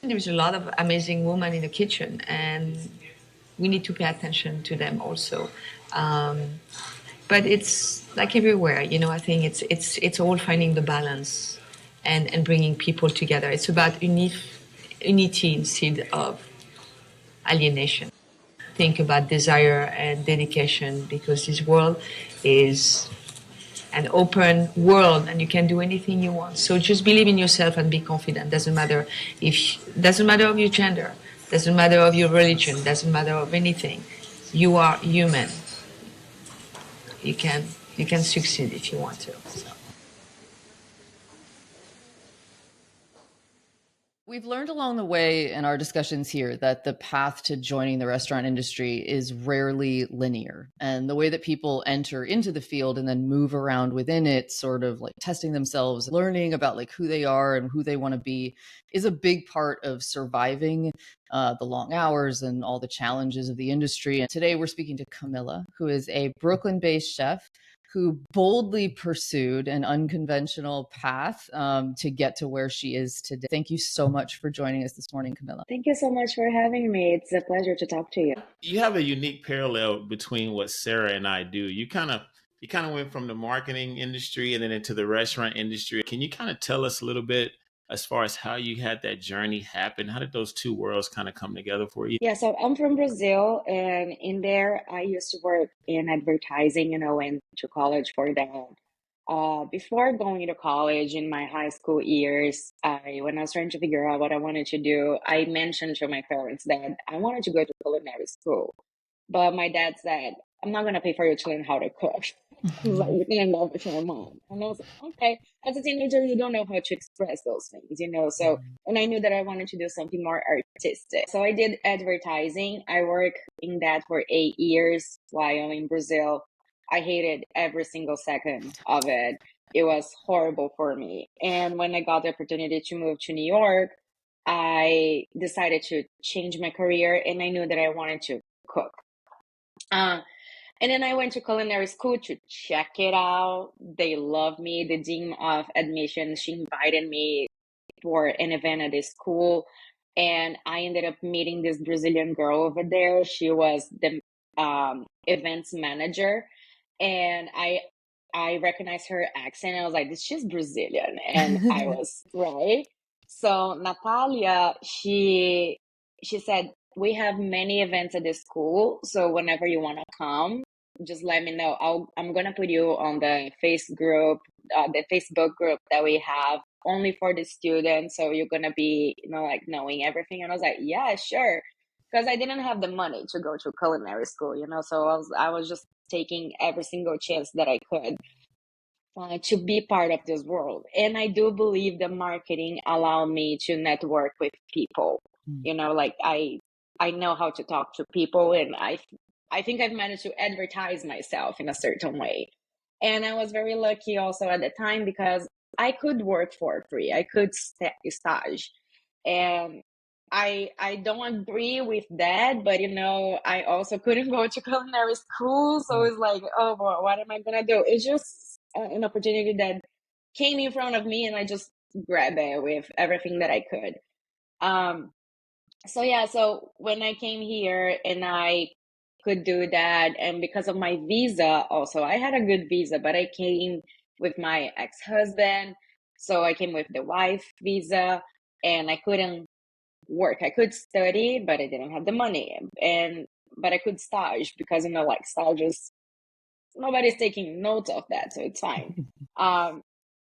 There's a lot of amazing women in the kitchen, and we need to pay attention to them also. Um, but it's like everywhere, I think it's all finding the balance and bringing people together. It's about unity instead of alienation. Think about desire and dedication, because this world is an open world and you can do anything you want. So just believe in yourself and be confident. Doesn't matter of your gender, doesn't matter of your religion, doesn't matter of anything. You are human. You can you can succeed if you want to. So. We've learned along the way in our discussions here that the path to joining the restaurant industry is rarely linear. And the way that people enter into the field and then move around within it, sort of like testing themselves, learning about like who they are and who they want to be, is a big part of surviving the long hours and all the challenges of the industry. And today we're speaking to Camila, who is a Brooklyn-based chef who boldly pursued an unconventional path to get to where she is today. Thank you so much for joining us this morning, Camila. Thank you so much for having me. It's a pleasure to talk to you. You have a unique parallel between what Sarah and I do. You kind of went from the marketing industry and then into the restaurant industry. Can you kind of tell us a little bit as far as how you had that journey happen? How did those two worlds kind of come together for you? Yeah, so I'm from Brazil, and in there, I used to work in advertising, and I went to college for that. Before going to college in my high school years, when I was trying to figure out what I wanted to do, I mentioned to my parents that I wanted to go to culinary school. But my dad said, I'm not going to pay for you to learn how to cook. He's like, you can love with your mom. And I was like, okay. As a teenager, you don't know how to express those things. So, and I knew that I wanted to do something more artistic. So I did advertising. I worked in that for 8 years while in Brazil. I hated every single second of it. It was horrible for me. And when I got the opportunity to move to New York, I decided to change my career, and I knew that I wanted to cook. Uh, and then I went to culinary school to check it out. They loved me. The dean of admissions, she invited me for an event at the school. And I ended up meeting this Brazilian girl over there. She was the events manager. And I recognized her accent. I was like, she's Brazilian. And I was right. So Natalia, she said, we have many events at the school. So whenever you want to come, just let me know. I'm gonna put you on the the Facebook group that we have only for the students. So you're gonna be, like knowing everything. And I was like, yeah, sure, because I didn't have the money to go to culinary school. So I was just taking every single chance that I could to be part of this world. And I do believe the marketing allowed me to network with people. Like I know how to talk to people, and I think I've managed to advertise myself in a certain way. And I was very lucky also at the time because I could work for free. I could stage. And I don't agree with that, but I also couldn't go to culinary school, so it's like, oh, well, what am I gonna do? It's just an opportunity that came in front of me, and I just grabbed it with everything that I could. Um, so yeah, so when I came here and I could do that, and because of my visa, also I had a good visa, but I came with my ex-husband, so I came with the wife visa, and I couldn't work. I could study, but I didn't have the money, but I could stage because like stages, nobody's taking notes of that, so it's fine.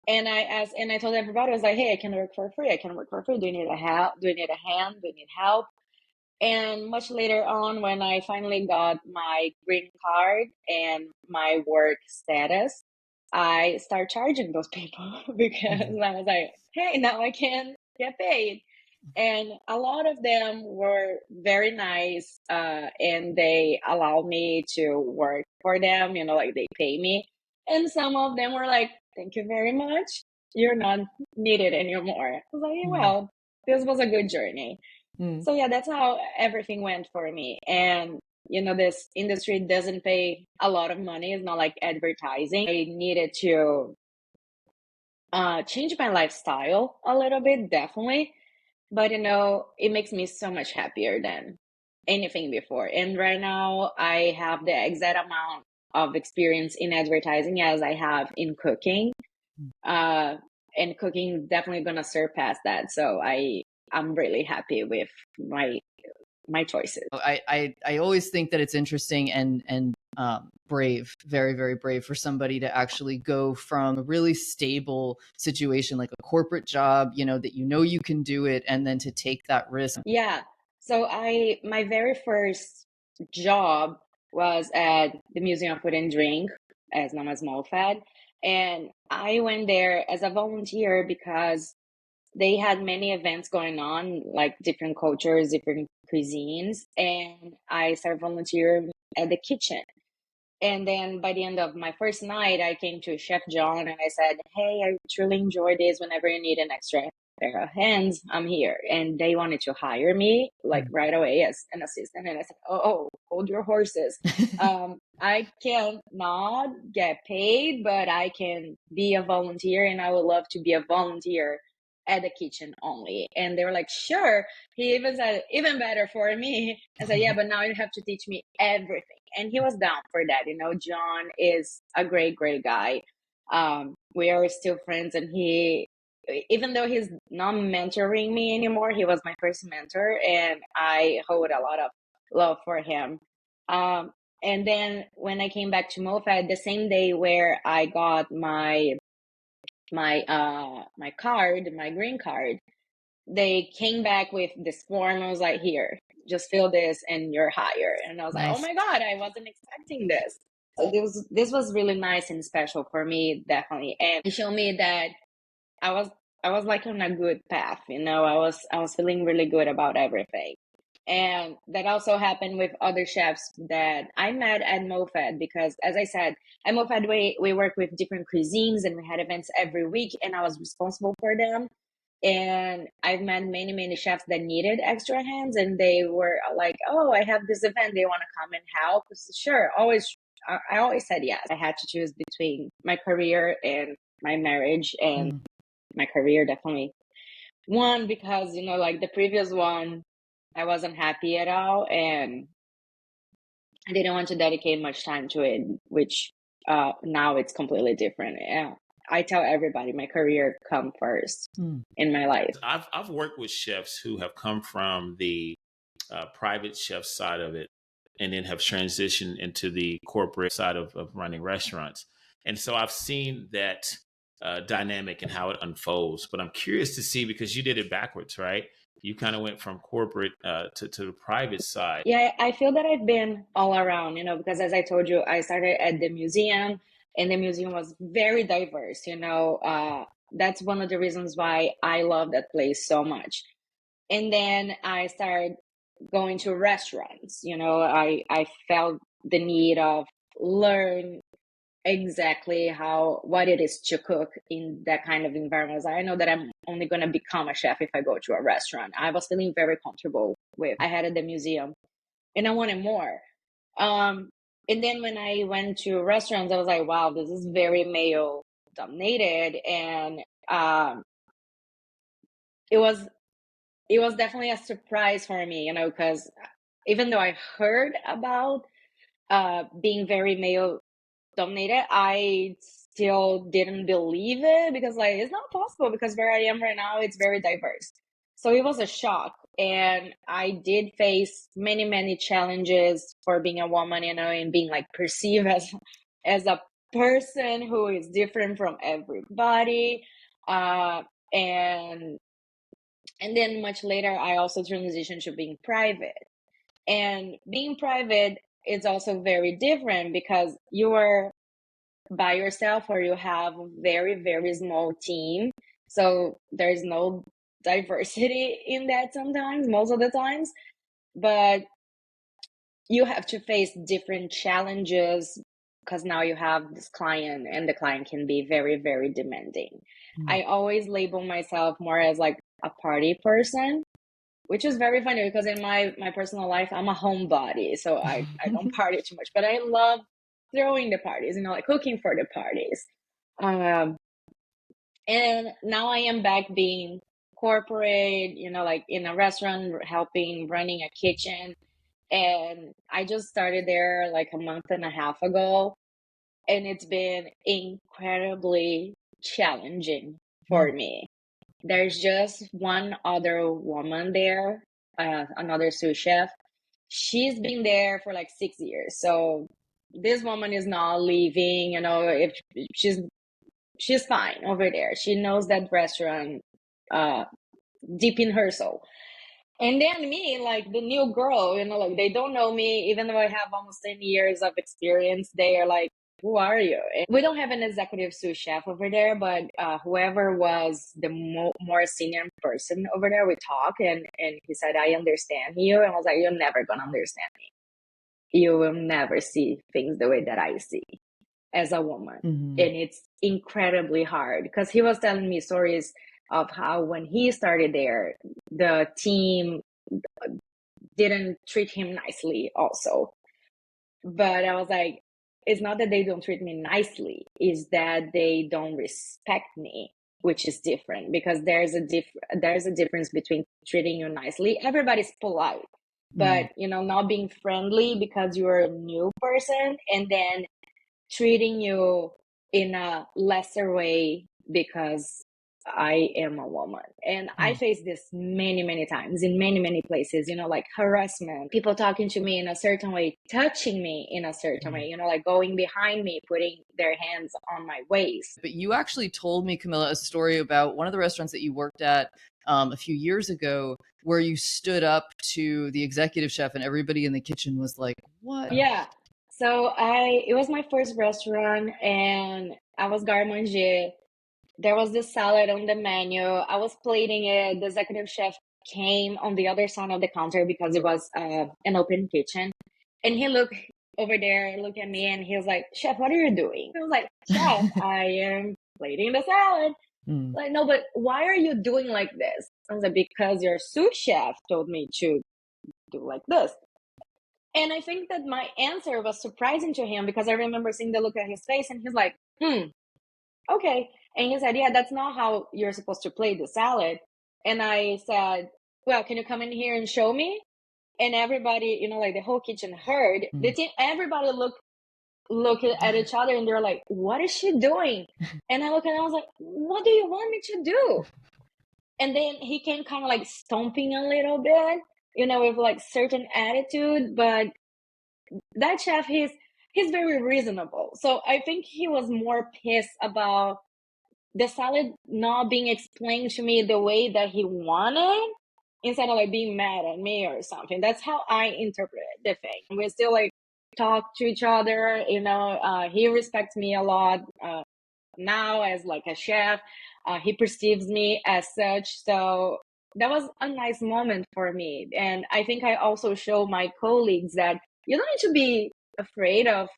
And I told everybody, I was like, hey, I can work for free. I can work for free. Do you need a help? Do you need a hand? Do you need help? And much later on, when I finally got my green card and my work status, I started charging those people because I was like, hey, now I can get paid. And a lot of them were very nice, and they allowed me to work for them, like they pay me. And some of them were like, thank you very much. You're not needed anymore. I was like, yeah, well, this was a good journey. So yeah, that's how everything went for me. And this industry doesn't pay a lot of money. It's not like advertising. I needed to change my lifestyle a little bit, definitely. but it makes me so much happier than anything before. And right now, I have the exact amount of experience in advertising as I have in cooking. And cooking definitely gonna surpass that. So I'm really happy with my choices. I always think that it's interesting and brave, very, very brave for somebody to actually go from a really stable situation like a corporate job, that you can do it, and then to take that risk. Yeah. So my very first job was at the Museum of Food and Drink, as known as MOFAD. And I went there as a volunteer because they had many events going on, like different cultures, different cuisines. And I started volunteering at the kitchen. And then by the end of my first night, I came to Chef John and I said, "Hey, I truly enjoy this. Whenever you need an extra pair of hands, I'm here." And they wanted to hire me like right away as an assistant. And I said, "Oh, hold your horses. I cannot get paid, but I can be a volunteer, and I would love to be a volunteer at the kitchen only." And they were like, "Sure." He even said, "Even better for me." I said, "Yeah, but now you have to teach me everything." And he was down for that. John is a great, great guy. We are still friends, and even though he's not mentoring me anymore, he was my first mentor, and I hold a lot of love for him. And then when I came back to MoFad, the same day where I got my card, my green card, they came back with this form. I was like, "Here, just fill this and you're hired." And I was like, "Oh Nice. my God, I wasn't expecting this." So this was really nice and special for me, definitely. And it showed me that I was like on a good path, I was feeling really good about everything. And that also happened with other chefs that I met at MoFad, because as I said, at MoFad we work with different cuisines and we had events every week, and I was responsible for them. And I've met many, many chefs that needed extra hands, and they were like, "Oh, I have this event. They want to come and help." Sure, always. I always said yes. I had to choose between my career and my marriage, and my career definitely won, because like the previous one, I wasn't happy at all, and I didn't want to dedicate much time to it, which now it's completely different. Yeah. I tell everybody my career come first in my life. I've worked with chefs who have come from the private chef side of it, and then have transitioned into the corporate side of running restaurants. And so I've seen that dynamic and how it unfolds. But I'm curious to see, because you did it backwards, right? You kind of went from corporate to the private side. Yeah, I feel that I've been all around, because as I told you, I started at the museum, and the museum was very diverse. That's one of the reasons why I love that place so much. And then I started going to restaurants. I felt the need of learn exactly what it is to cook in that kind of environment. I know that I'm only going to become a chef if I go to a restaurant. I was feeling very comfortable with I had at the museum, and I wanted more. And then when I went to restaurants, I was like, wow, this is very male dominated. And it was definitely a surprise for me, because even though I heard about being very male dominated, I still didn't believe it, because like it's not possible, because where I am right now, it's very diverse. So it was a shock, and I did face many, many challenges for being a woman, and being like perceived as a person who is different from everybody. And then much later, I also transitioned to being private. And being private is also very different, because you are by yourself, or you have a very, very small team. So there's no diversity in that sometimes, most of the times. But you have to face different challenges, because now you have this client, and the client can be very, very demanding. I always label myself more as like a party person, which is very funny, because in my personal life, I'm a homebody. So I don't party too much, but I love throwing the parties, like cooking for the parties. And now I am back being corporate, like in a restaurant, helping running a kitchen. And I just started there like a month and a half ago. And it's been incredibly challenging for me. There's just one other woman there, another sous chef. She's been there for like 6 years. So this woman is not leaving, if she's fine over there. She knows that restaurant deep in her soul. And then me, like the new girl, like they don't know me, even though I have almost 10 years of experience. They are like, who are you? And we don't have an executive sous chef over there, but whoever was the more senior person over there, we talk, and he said, I understand you. And I was like, you're never going to understand me. You will never see things the way that I see as a woman. And it's incredibly hard because he was telling me stories of how when he started there, the team didn't treat him nicely also. But I was like, it's not that they don't treat me nicely, it's that they don't respect me, which is different, because there's a difference between treating you nicely. Everybody's polite, but not being friendly because you're a new person, and then treating you in a lesser way because I am a woman. And I face this many, many times in many, many places, like harassment, people talking to me in a certain way, touching me in a certain way, like going behind me, putting their hands on my waist. But you actually told me, Camila, a story about one of the restaurants that you worked at a few years ago, where you stood up to the executive chef and everybody in the kitchen was like, what? Yeah. So it was my first restaurant, and I was garde manger. There was this salad on the menu. I was plating it. The executive chef came on the other side of the counter because it was an open kitchen. And he looked over there, looked at me, and he was like, Chef, what are you doing? I was like, Chef, I am plating the salad. Like, no, but why are you doing like this? I was like, because your sous chef told me to do like this. And I think that my answer was surprising to him, because I remember seeing the look at his face, and he's like, okay. And he said, yeah, that's not how you're supposed to plate the salad. And I said, well, can you come in here and show me? And everybody, like the whole kitchen heard. The team, everybody looked at each other, and they're like, what is she doing? And I looked and I was like, what do you want me to do? And then he came kind of like stomping a little bit, with like certain attitude. But that chef, he's very reasonable. So I think he was more pissed about the salad not being explained to me the way that he wanted, instead of like being mad at me or something. That's how I interpret the thing. We still like talk to each other, he respects me a lot now as like a chef. He perceives me as such. So that was a nice moment for me. And I think I also show my colleagues that you don't need to be afraid of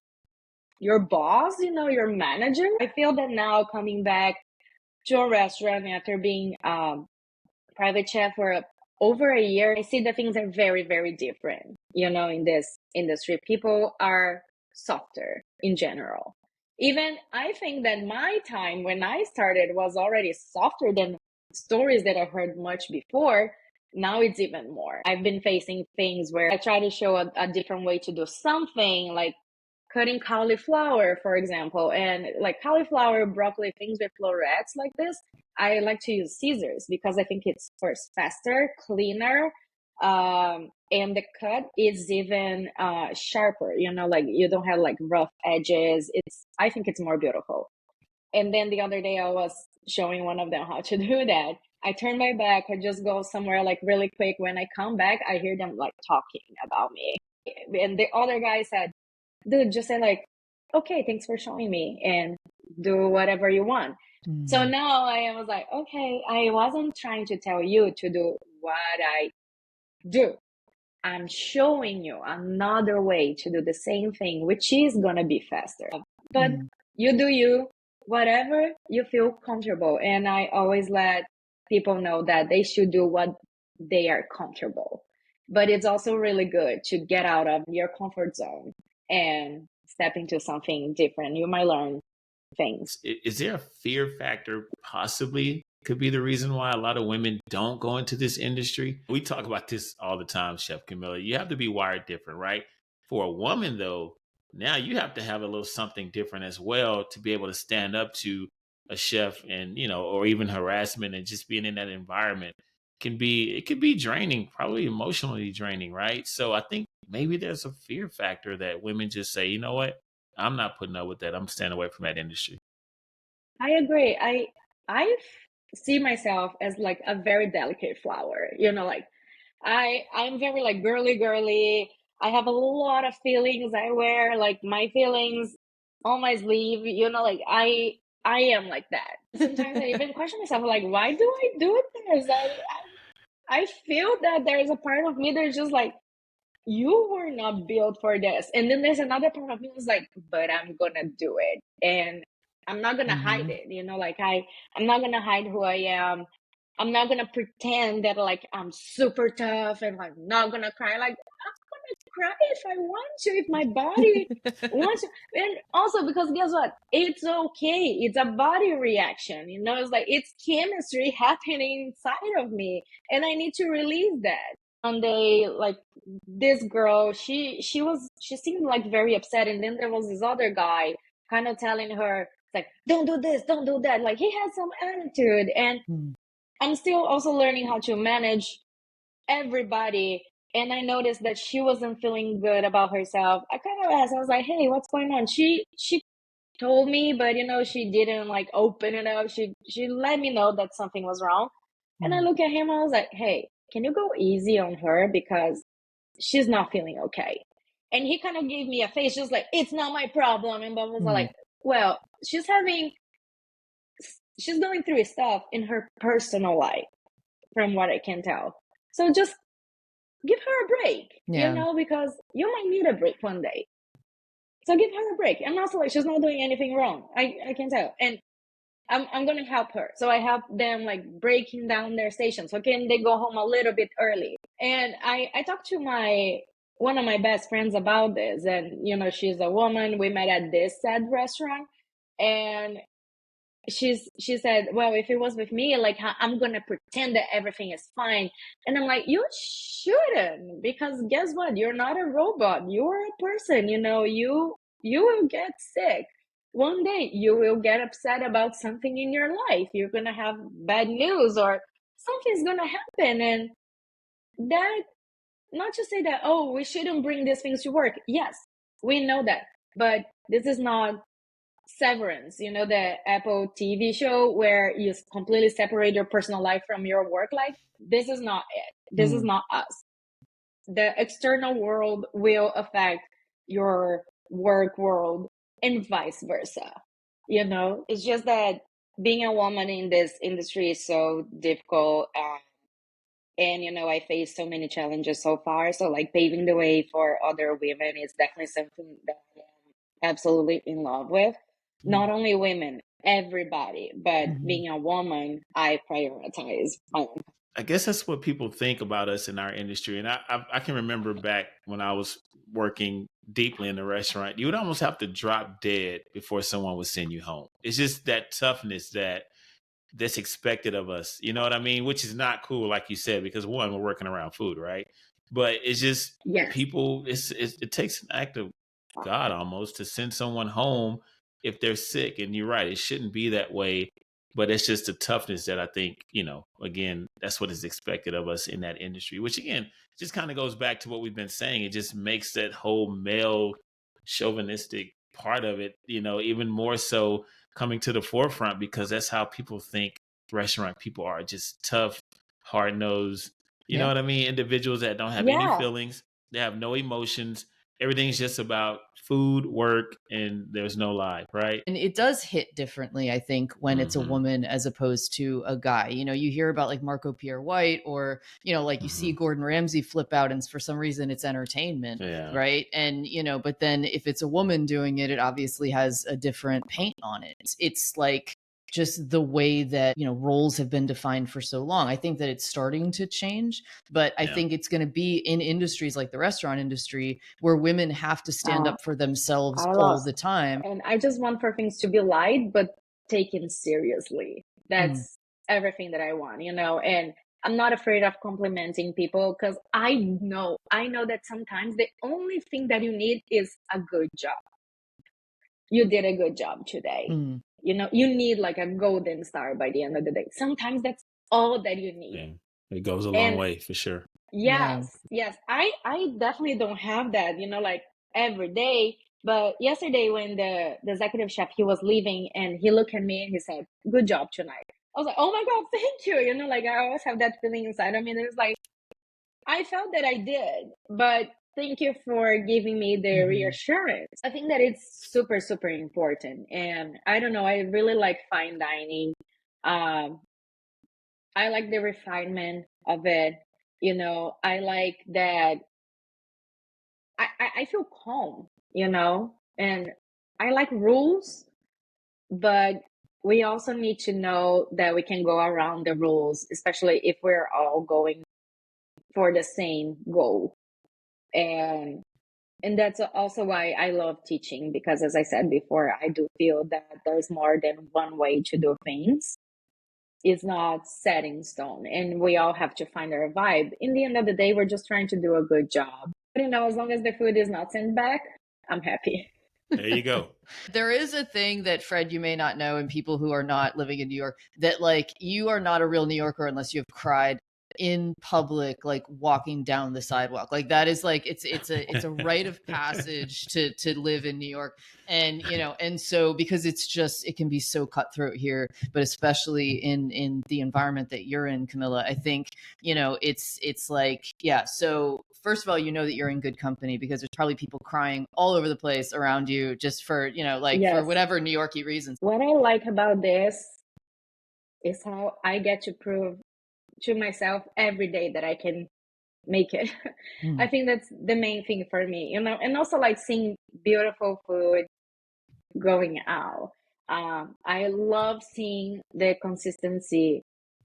your boss, your manager. I feel that now, coming back to a restaurant after being private chef for over a year, I see that things are very, very different, in this industry. People are softer in general. Even I think that my time when I started was already softer than stories that I've heard much before. Now it's even more. I've been facing things where I try to show a different way to do something, like cutting cauliflower, for example, and like cauliflower, broccoli, things with florets like this. I like to use scissors because I think it's first faster, cleaner, and the cut is even sharper. Like you don't have like rough edges. I think it's more beautiful. And then the other day I was showing one of them how to do that. I turn my back, I just go somewhere like really quick. When I come back, I hear them like talking about me. And the other guy said, dude, just say like, okay, thanks for showing me, and do whatever you want. So now I was like, okay, I wasn't trying to tell you to do what I do. I'm showing you another way to do the same thing, which is going to be faster. But you do you, whatever you feel comfortable. And I always let people know that they should do what they are comfortable. But it's also really good to get out of your comfort zone and step into something different. You might learn things. Is there a fear factor possibly could be the reason why a lot of women don't go into this industry. We talk about this all the time, Chef Camilla. You have to be wired different, right? For a woman, though, now you have to have a little something different as well to be able to stand up to a chef and, or even harassment and just being in that environment it could be draining, probably emotionally draining, right? So I think maybe there's a fear factor that women just say, you know what? I'm not putting up with that. I'm staying away from that industry. I agree. See myself as like a very delicate flower. Like I'm very like girly. I have a lot of feelings. I wear like my feelings on my sleeve. Like I am like that. Sometimes I even question myself, like, why do I do this? I feel that there is a part of me that's just like, you were not built for this. And then there's another part of me that's like, but I'm gonna do it. And I'm not gonna hide it, like I'm not gonna hide who I am. I'm not gonna pretend that like I'm super tough and like not gonna cry. Like I'm gonna cry if I want to, if my body wants to. And also because guess what? It's okay. It's a body reaction, it's like it's chemistry happening inside of me. And I need to release that. One day, like this girl, she seemed like very upset, and then there was this other guy kind of telling her like, don't do this, don't do that. Like he had some attitude, and I'm still also learning how to manage everybody. And I noticed that she wasn't feeling good about herself. I kind of asked, I was like, hey, what's going on? She told me, but she didn't like open it up. She let me know that something was wrong. And I look at him, I was like, hey, can you go easy on her because she's not feeling okay? And he kind of gave me a face just like, it's not my problem. And I was like, well, she's going through stuff in her personal life, from what I can tell. So just give her a break, because you might need a break one day. So give her a break. And also, like, she's not doing anything wrong. I can tell. And I'm going to help her. So I help them like breaking down their station. So can they go home a little bit early? And I talked to one of my best friends about this. And, she's a woman. We met at this said restaurant. And she said, well, if it was with me, like I'm going to pretend that everything is fine. And I'm like, you shouldn't, because guess what? You're not a robot. You're a person, you will get sick. One day you will get upset about something in your life. You're going to have bad news or something's going to happen. And that, not to say that, oh, we shouldn't bring these things to work. Yes, we know that. But this is not Severance, the Apple TV show where you completely separate your personal life from your work life. This is not it. This is not us. The external world will affect your work world and vice versa. It's just that being a woman in this industry is so difficult. And, I face so many challenges so far. So like paving the way for other women is definitely something that I am absolutely in love with. Not only women, everybody, but being a woman, I prioritize my own. I guess that's what people think about us in our industry. And I can remember back when I was working deeply in the restaurant, you would almost have to drop dead before someone would send you home. It's just that toughness that's expected of us. You know what I mean? Which is not cool, like you said, because one, we're working around food, right? But it's just people, it takes an act of God almost to send someone home if they're sick. And you're right, it shouldn't be that way. But it's just the toughness that I think, again, that's what is expected of us in that industry, which again, just kind of goes back to what we've been saying. It just makes that whole male chauvinistic part of it, even more so coming to the forefront, because that's how people think restaurant people are, just tough, hard nosed, you know what I mean? Individuals that don't have any feelings, they have no emotions. Everything's just about food, work, and there's no lie, right? And it does hit differently, I think, when it's a woman as opposed to a guy. You hear about like Marco Pierre White, or, like you see Gordon Ramsay flip out, and for some reason it's entertainment, right? And, but then if it's a woman doing it, it obviously has a different paint on it. It's like just the way that, roles have been defined for so long. I think that it's starting to change, but I think it's going to be in industries like the restaurant industry where women have to stand up for themselves all the time. And I just want for things to be light, but taken seriously. That's everything that I want, and I'm not afraid of complimenting people because I know that sometimes the only thing that you need is a good job. You did a good job today. Mm. You need like a golden star by the end of the day. Sometimes that's all that you need. Yeah, it goes a long And way for sure. Yeah. yes, I definitely don't have that, like every day. But yesterday when the executive chef, he was leaving and he looked at me and he said, "Good job tonight." I was like, "Oh my God, thank you." Like I always have that feeling inside of me. It was like, I felt that I did, but thank you for giving me the reassurance. I think that it's super, super important. And I don't know, I really like fine dining. Um, I like the refinement of it. I like that I feel calm, and I like rules, but we also need to know that we can go around the rules, especially if we're all going for the same goal. And that's also why I love teaching, because as I said before, I do feel that there's more than one way to do things. It's not set in stone, and we all have to find our vibe. In the end of the day, we're just trying to do a good job. But as long as the food is not sent back, I'm happy. There you go. There is a thing that, Fred, you may not know, and people who are not living in New York, that like you are not a real New Yorker unless you have cried in public, like walking down the sidewalk. Like that is like it's a rite of passage to live in New York. And and so because it can be so cutthroat here, but especially in the environment that you're in, Camila, I think it's like, yeah. So first of all, that you're in good company, because there's probably people crying all over the place around you just for for Yes. whatever New Yorkie reasons. What I like about this is how I get to prove to myself every day that I can make it. I think that's the main thing for me, and also like seeing beautiful food going out. I love seeing the consistency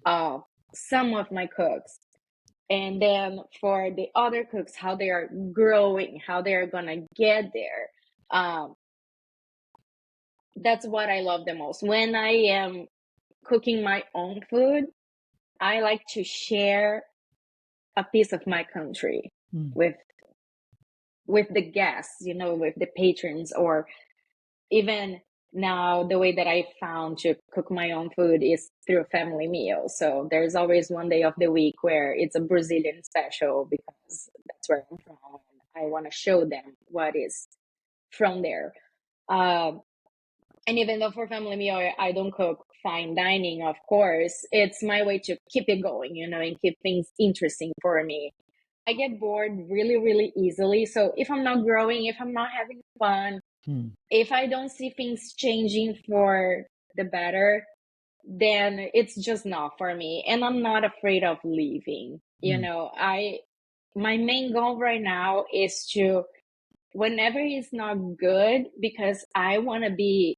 of some of my cooks, and then for the other cooks, how they are growing, how they are gonna get there. That's what I love the most. When I am cooking my own food, I like to share a piece of my country with the guests, with the patrons, or even now the way that I found to cook my own food is through family meals. So there's always one day of the week where it's a Brazilian special, because that's where I'm from. I want to show them what is from there. And even though for family meal, I don't cook fine dining, of course, it's my way to keep it going, and keep things interesting for me. I get bored really, really easily. So if I'm not growing, if I'm not having fun, if I don't see things changing for the better, then it's just not for me. And I'm not afraid of leaving. My main goal right now is to, whenever it's not good, because I want to be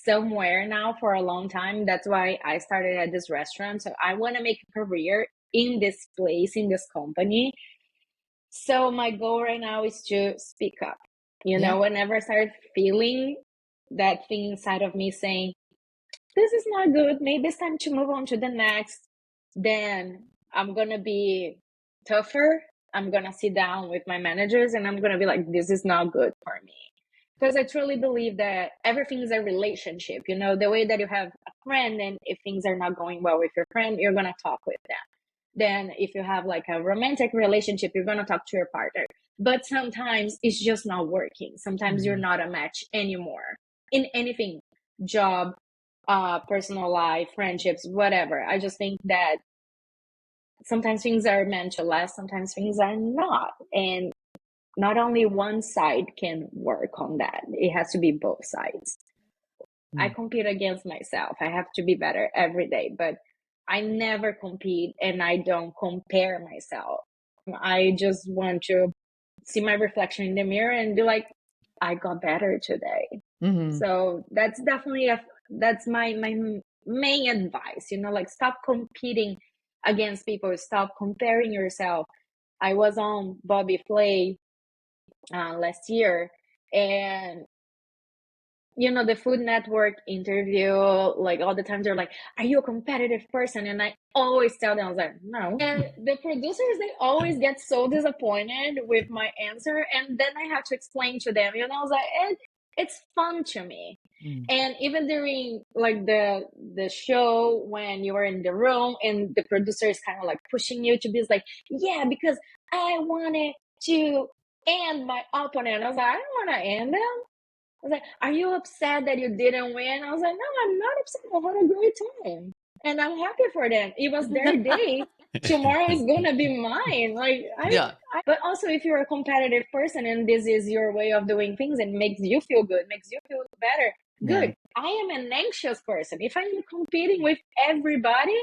somewhere now for a long time. That's why I started at this restaurant. So I want to make a career in this place, in this company. So my goal right now is to speak up. Whenever I start feeling that thing inside of me saying, this is not good, maybe it's time to move on to the next, then I'm going to be tougher. I'm going to sit down with my managers and I'm going to be like, this is not good for me. Because I truly believe that everything is a relationship. The way that you have a friend, and if things are not going well with your friend, you're going to talk with them. Then if you have like a romantic relationship, you're going to talk to your partner. But sometimes it's just not working. Sometimes you're not a match anymore in anything, job, personal life, friendships, whatever. I just think that sometimes things are meant to last, sometimes things are not. And not only one side can work on that. It has to be both sides. I compete against myself. I have to be better every day, but I never compete and I don't compare myself. I just want to see my reflection in the mirror and be like, I got better today. So that's definitely that's my main advice, like stop competing against people, stop comparing yourself. I was on Bobby Flay last year, and the Food Network interview, like all the time they're like, are you a competitive person? And I always tell them, I was like, no. And the producers, they always get so disappointed with my answer. And then I have to explain to them, I was like, it's fun to me. And even during like the show, when you were in the room and the producer is kind of like pushing you to be like, yeah, because I wanted to end my opponent. I was like, I don't want to end them. I was like, are you upset that you didn't win? I was like, no, I'm not upset. I had a great time. And I'm happy for them. It was their day. Tomorrow is going to be mine. Like, but also if you're a competitive person and this is your way of doing things and makes you feel good, makes you feel better, good. I am an anxious person. If I'm competing with everybody,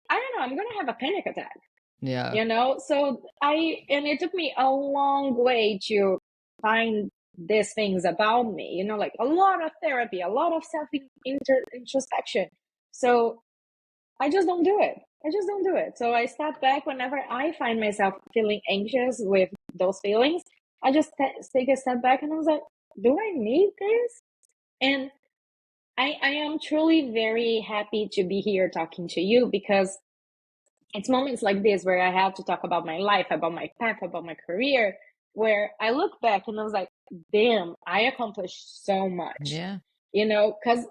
I don't know, I'm going to have a panic attack. Yeah. So and it took me a long way to find these things about me, like a lot of therapy, a lot of introspection. So I just don't do it. So I step back whenever I find myself feeling anxious with those feelings. I just take a step back and I was like, do I need this? And I am truly very happy to be here talking to you, because it's moments like this where I have to talk about my life, about my path, about my career, where I look back and I was like, damn, I accomplished so much. Yeah. Because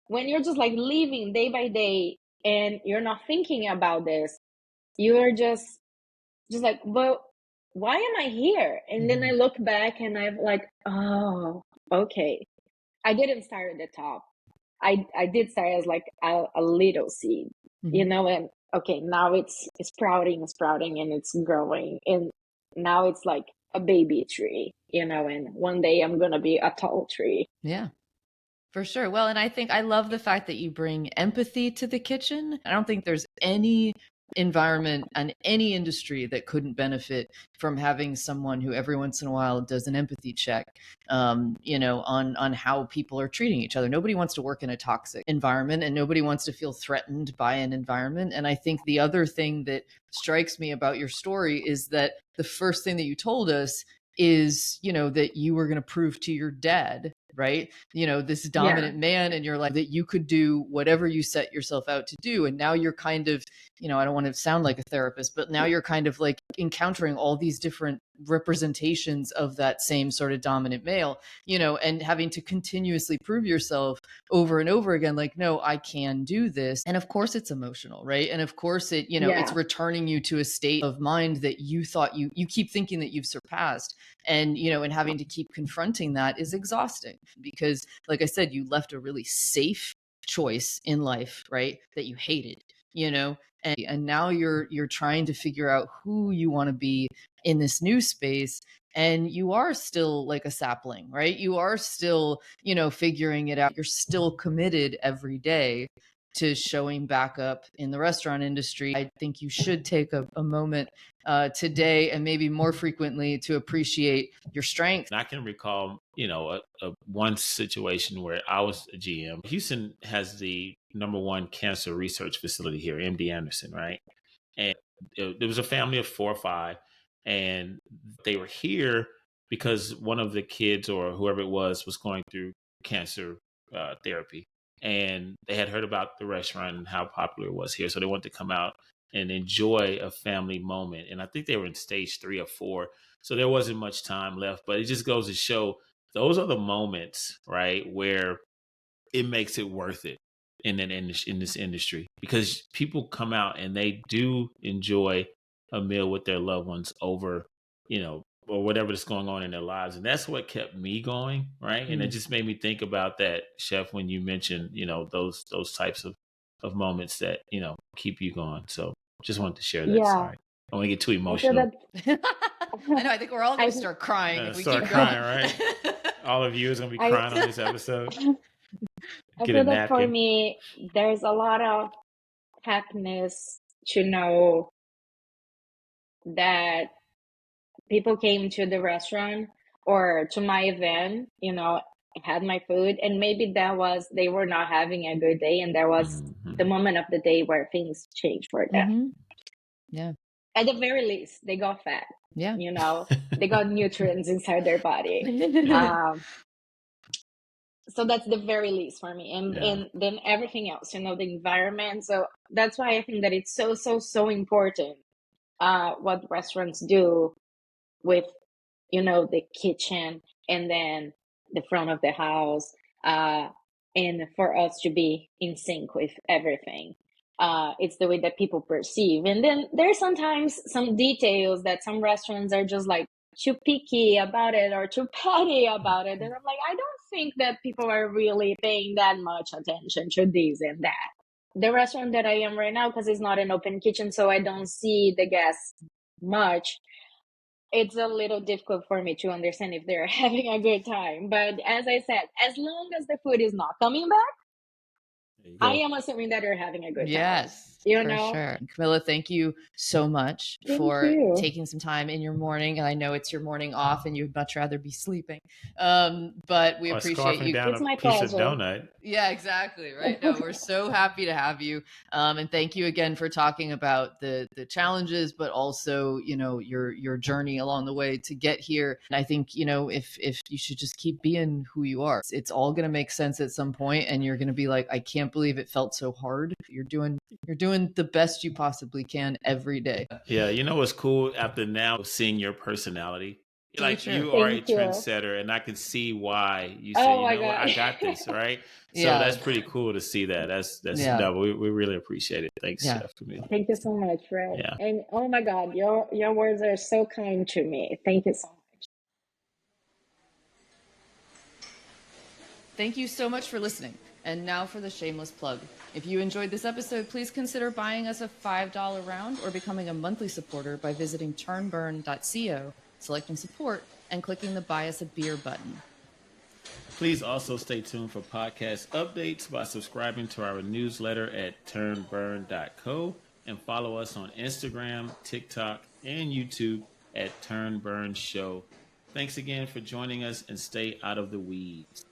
when you're just like living day by day and you're not thinking about this, you're just like, well, why am I here? And then I look back and I'm like, oh, okay. I didn't start at the top. I did start as like a little seed, and okay, now it's sprouting and it's growing, and now it's like a baby tree, and one day I'm gonna be a tall tree. Yeah, for sure. Well, and I think I love the fact that you bring empathy to the kitchen. I don't think there's any environment and any industry that couldn't benefit from having someone who every once in a while does an empathy check, on how people are treating each other. Nobody wants to work in a toxic environment, and nobody wants to feel threatened by an environment. And I think the other thing that strikes me about your story is that the first thing that you told us is, that you were going to prove to your dad, right? This dominant man, and you're like, that you could do whatever you set yourself out to do. And now you're kind of, I don't want to sound like a therapist, but now you're kind of like encountering all these different representations of that same sort of dominant male, and having to continuously prove yourself over and over again, like, no, I can do this. And of course it's emotional, right? And of course it, it's returning you to a state of mind that you thought you keep thinking that you've surpassed. And, and having to keep confronting that is exhausting, because like I said, you left a really safe choice in life, right? That you hated, and now you're trying to figure out who you want to be in this new space. And you are still like a sapling, right? You are still, figuring it out. You're still committed every day to showing back up in the restaurant industry. I think you should take a moment today, and maybe more frequently, to appreciate your strength. I can recall, one situation where I was a GM. Houston has the #1 cancer research facility here, MD Anderson, right? And there was a family of 4 or 5, and they were here because one of the kids, or whoever it was going through cancer therapy. And they had heard about the restaurant and how popular it was here. So they wanted to come out and enjoy a family moment. And I think they were in stage 3 or 4. So there wasn't much time left, but it just goes to show those are the moments, right, where it makes it worth it in this industry, because people come out and they do enjoy a meal with their loved ones over, or whatever is going on in their lives. And that's what kept me going, right? And it just made me think about that, Chef, when you mentioned, those types of moments that, keep you going. So just wanted to share that. Yeah. Sorry. I don't want to get too emotional. I know, I think we're all going to start crying if we start keep crying, going. right? All of you is going to be crying on this episode. I Get feel a that for napkin. me, there's a lot of happiness to know that people came to the restaurant or to my event, had my food, and maybe they were not having a good day, and there was the moment of the day where things changed for them. Yeah. At the very least, they got fat. Yeah. They got nutrients inside their body. so that's the very least for me. And then everything else, the environment. So that's why I think that it's so important what restaurants do with, the kitchen, and then the front of the house, and for us to be in sync with everything. It's the way that people perceive. And then there's sometimes some details that some restaurants are just like too picky about it or too petty about it. And I'm like, I don't think that people are really paying that much attention to this and that. The restaurant that I am right now, because it's not an open kitchen, so I don't see the guests much, it's a little difficult for me to understand if they're having a good time. But as I said, as long as the food is not coming back, I am assuming that they're having a good time. Yes, for sure. Camila, thank you so much for taking some time in your morning. And I know it's your morning off and you'd much rather be sleeping. But we appreciate you. It's my piece pleasure. Of donut. Yeah, exactly. Right. No, we're so happy to have you. And thank you again for talking about the challenges, but also, your journey along the way to get here. And I think, if you should just keep being who you are, it's all going to make sense at some point, and you're going to be like, I can't believe it felt so hard. You're doing the best you possibly can every day. Yeah. What's cool after now seeing your personality? Like you are a Thank you. trendsetter, and I can see why you say, what, I got this, right? So that's pretty cool to see that. That's no, we really appreciate it. Thanks, Chef Camila. Thank you so much, Fred. Yeah. And oh my God, your words are so kind to me. Thank you so much. Thank you so much for listening. And now for the shameless plug. If you enjoyed this episode, please consider buying us a $5 round or becoming a monthly supporter by visiting turnburn.co, selecting support, and clicking the Buy Us a Beer button. Please also stay tuned for podcast updates by subscribing to our newsletter at turnburn.co, and follow us on Instagram, TikTok, and YouTube at Turn Burn Show. Thanks again for joining us, and stay out of the weeds.